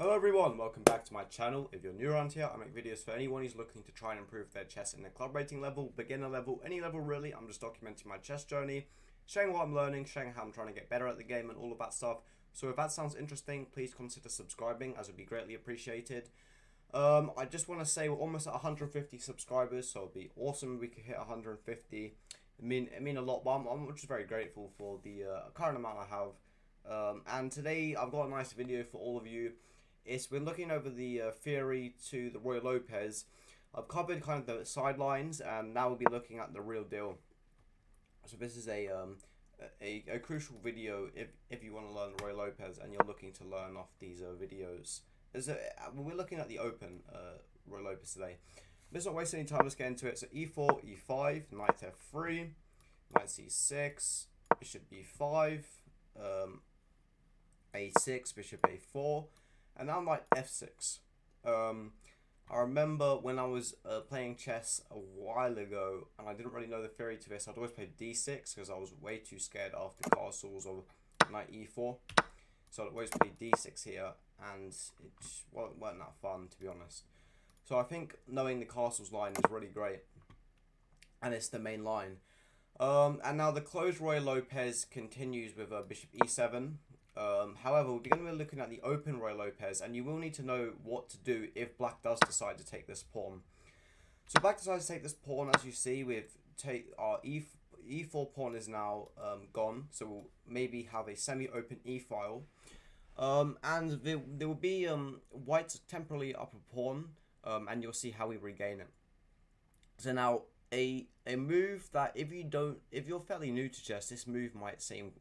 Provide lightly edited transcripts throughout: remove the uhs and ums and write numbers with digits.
Hello everyone, welcome back to my channel. If you're new around here, I make videos for anyone who's looking to try and improve their chess in the club rating level, beginner level, any level really. I'm just documenting my chess journey, showing what I'm learning, showing how I'm trying to get better at the game and all of that stuff. So if that sounds interesting, please consider subscribing as it would be greatly appreciated. I just want to say we're almost at 150 subscribers, so it'd be awesome if we could hit 150. It mean a lot, but I'm just very grateful for the current amount I have. And today I've got a nice video for all of you. We're looking over the theory to the Ruy Lopez. I've covered kind of the sidelines, and now we'll be looking at the real deal. So this is a crucial video if you want to learn Ruy Lopez and you're looking to learn off these videos. We're looking at the open Ruy Lopez today. Let's not waste any time. Let's get into it. So e4, e5, knight f3, knight c6, bishop b5, a6, bishop a4. And now knight f6. I remember when I was playing chess a while ago, and I didn't really know the theory to this. I'd always play d6 because I was way too scared after castles or knight e4. So I'd always play d6 here, and it just weren't that fun, to be honest. So I think knowing the castles line is really great, and it's the main line. And now the closed Ruy Lopez continues with bishop e7. However, we're going to be looking at the open Ruy Lopez, and you will need to know what to do if black does decide to take this pawn. So black decides to take this pawn, as you see, with our e4 pawn is now gone, so we'll maybe have a semi-open e-file. And there will be white's temporarily up a pawn, and you'll see how we regain it. So now a move that if you're fairly new to chess, this move might seem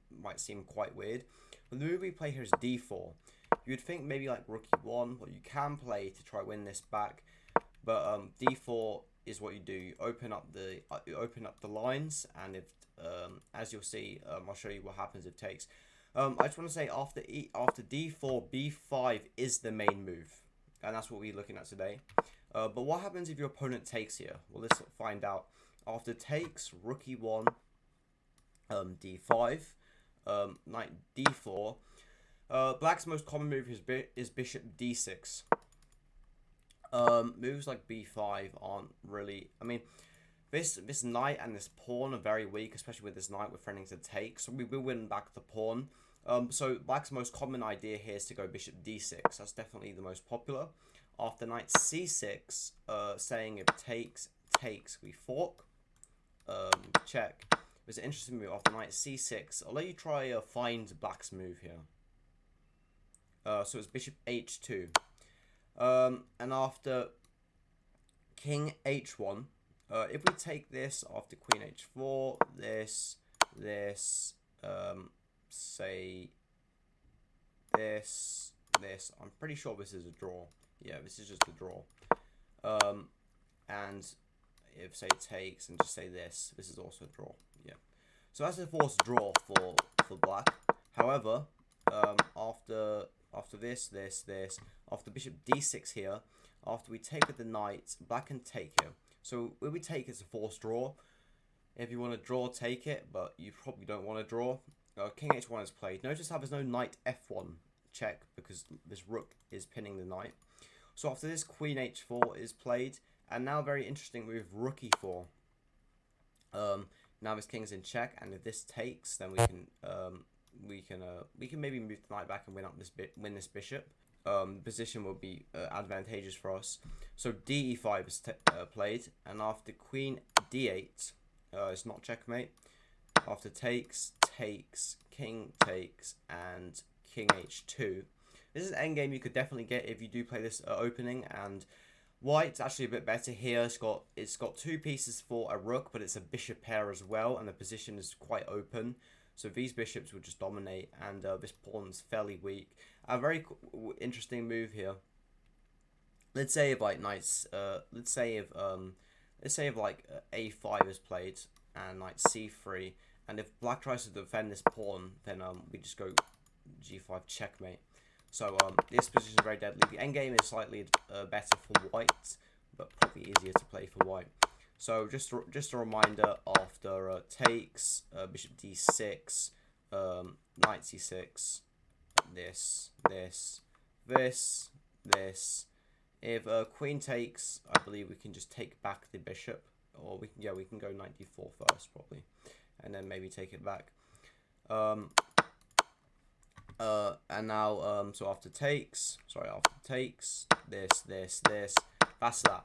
quite weird. But the move we play here is d4. You'd think maybe like rook e1, what you can play to try win this back, but d4 is what you do. You open up the lines, and if as you'll see, I'll show you what happens if takes. I just want to say after d4, b5 is the main move, and that's what we're looking at today. But what happens if your opponent takes here? Well, let's find out. After takes, rook e1, d5, knight d4. Black's most common move is bishop d6. Moves like b5 aren't really. I mean, this knight and this pawn are very weak, especially with this knight we're threatening to take. So we will win back the pawn. So black's most common idea here is to go bishop d6. That's definitely the most popular. After knight c6, saying if takes, we fork. Check. There's an interesting move after knight c6. I'll let you try find black's move here. So it's bishop h2. And after king h1, if we take this after queen h4, say this, I'm pretty sure this is a draw. Yeah, this is just a draw. And if say takes and just say this is also a draw. Yeah. So that's a forced draw for black. However, after this, after bishop d6 here, after we take with the knight, black can take here. So when we take, it's a forced draw. If you want to draw, take it, but you probably don't want to draw. King h1 is played. Notice how there's no knight f1 check because this rook is pinning the knight. So after this, queen h4 is played, and now very interesting move, rook e4. Now this king's in check, and if this takes, then we can maybe move the knight back and win this bishop. Position will be advantageous for us. So d e5 is played, and after queen d8, it's not checkmate. After takes, king takes, and king h2. This is an endgame you could definitely get if you do play this opening, and white's actually a bit better here. It's got two pieces for a rook, but it's a bishop pair as well, and the position is quite open. So these bishops would just dominate, and this pawn's fairly weak. A very interesting move here. Let's say if like knights, let's say if like a5 is played and knight c3, and if black tries to defend this pawn, then we just go g5 checkmate. So this position is very deadly. The endgame is slightly better for white, but probably easier to play for white. So just a reminder, after takes, bishop d6, knight c6, this, this, this. If queen takes, I believe we can just take back the bishop, or we can, yeah, we can go knight d4 first probably, and then maybe take it back. And now, so after takes, this, that's that.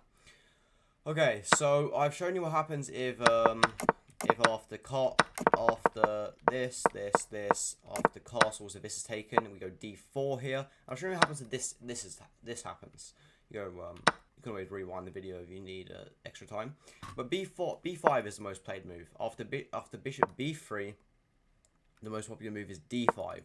Okay, so I've shown you what happens if after this, after castles, if this is taken, we go d4 here. I'll show you what happens if this happens. You go, you can always rewind the video if you need extra time. But b5 is the most played move. After bishop b3, the most popular move is d5.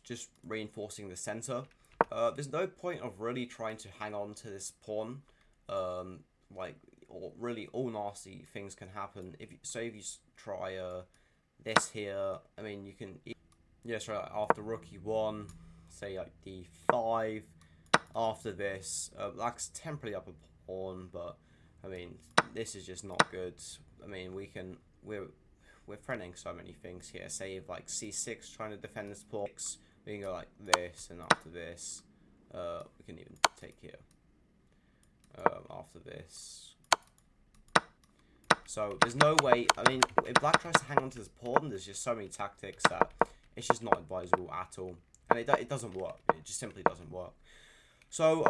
Just reinforcing the center. There's no point of really trying to hang on to this pawn. Like, or really all nasty things can happen. If you try this here, I mean, you can, yeah, so after rook e1, say like d5. After this, black's temporarily up a pawn, but I mean, this is just not good. I mean, we're threatening so many things here. Say if like c6 trying to defend this pawn, we can go like this, and after this, we can even take here. After this, so there's no way. I mean, if black tries to hang on to this pawn, there's just so many tactics that it's just not advisable at all, and it doesn't work. It just simply doesn't work. So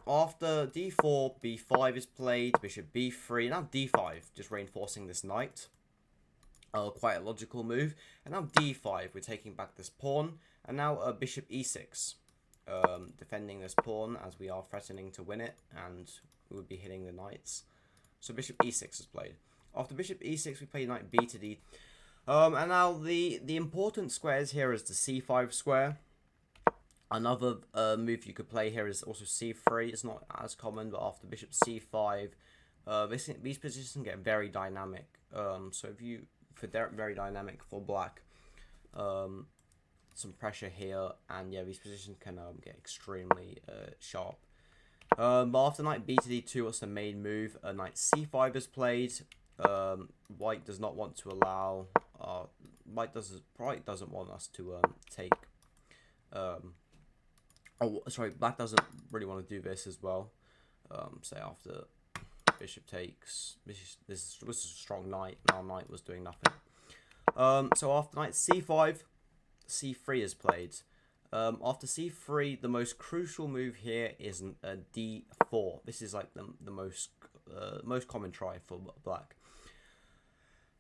after d4, b5 is played, bishop b3, now d5, just reinforcing this knight. Quite a logical move. And now d5, we're taking back this pawn, and now bishop e6, defending this pawn as we are threatening to win it, and we would be hitting the knights. So bishop e6 is played. After bishop e6, we play knight b to d. And now the important squares here is the c5 square. Another move you could play here is also c3. It's not as common, but after bishop c5, these positions get very dynamic. So if you, very dynamic for black, some pressure here, and yeah, these positions can get extremely sharp. But after knight b to d2, what's the main move? Knight c5 is played. White does not want to allow. White doesn't want us to take. Oh, sorry, black doesn't really want to do this as well. Say after bishop takes, this was a strong knight. Now knight was doing nothing. So after knight c5, c3 is played. After c3, the most crucial move here is d4. This is like the most common try for black.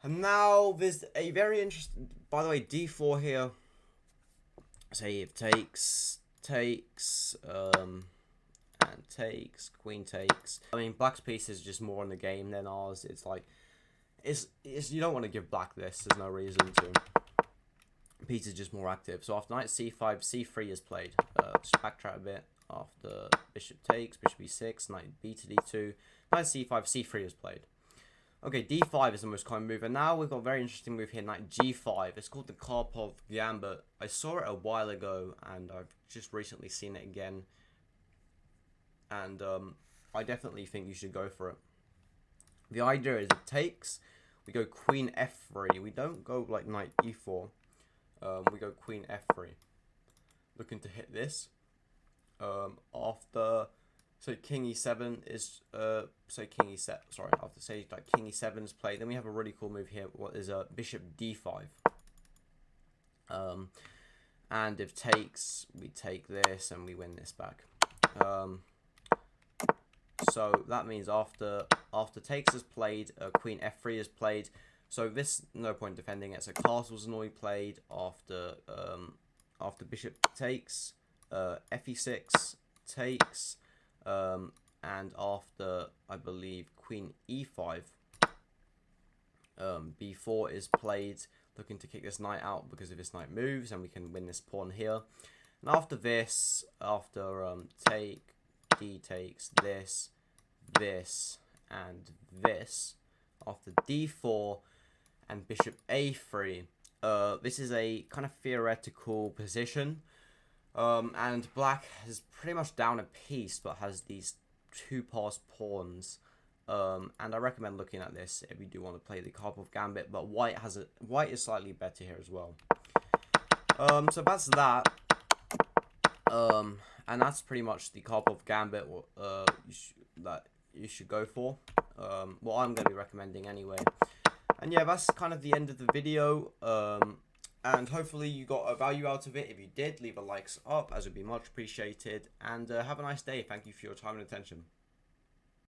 And now there's a very interesting. By the way, d4 here. Say if takes, and takes, queen takes. I mean, black's piece is just more in the game than ours. It's like, it's you don't want to give black this. There's no reason to. Piece is just more active. So after knight c5, c3 is played. Just backtrack a bit. After bishop takes, bishop e6, knight b to d2, knight c5, c3 is played. Okay, d5 is the most common move, and now we've got a very interesting move here, knight g5. It's called the Karpov gambit. I saw it a while ago, and I've just recently seen it again. And I definitely think you should go for it. The idea is it takes, we go queen f3. We don't go like knight e4. We go queen f3. Looking to hit this. After... So king e7 is king e7. Sorry, after say like king e7 is played, then we have a really cool move here. What is bishop d5? And if takes, we take this and we win this back. So that means after takes is played, queen f3 is played. So this, no point defending it. So castle's normally played after bishop takes, fe6 takes. And after, I believe, queen e5, b4 is played, looking to kick this knight out because if this knight moves, and we can win this pawn here. And after this, take, d takes, this, and this, after d4 and bishop a3, this is a kind of theoretical position. And black is pretty much down a piece, but has these two passed pawns. And I recommend looking at this if you do want to play the Karpov gambit. But white is slightly better here as well. So that's that. And that's pretty much the Karpov gambit that you should go for. What I'm going to be recommending anyway. And yeah, that's kind of the end of the video. And hopefully you got a value out of it. If you did, leave a likes up, as it would be much appreciated. And have a nice day. Thank you for your time and attention.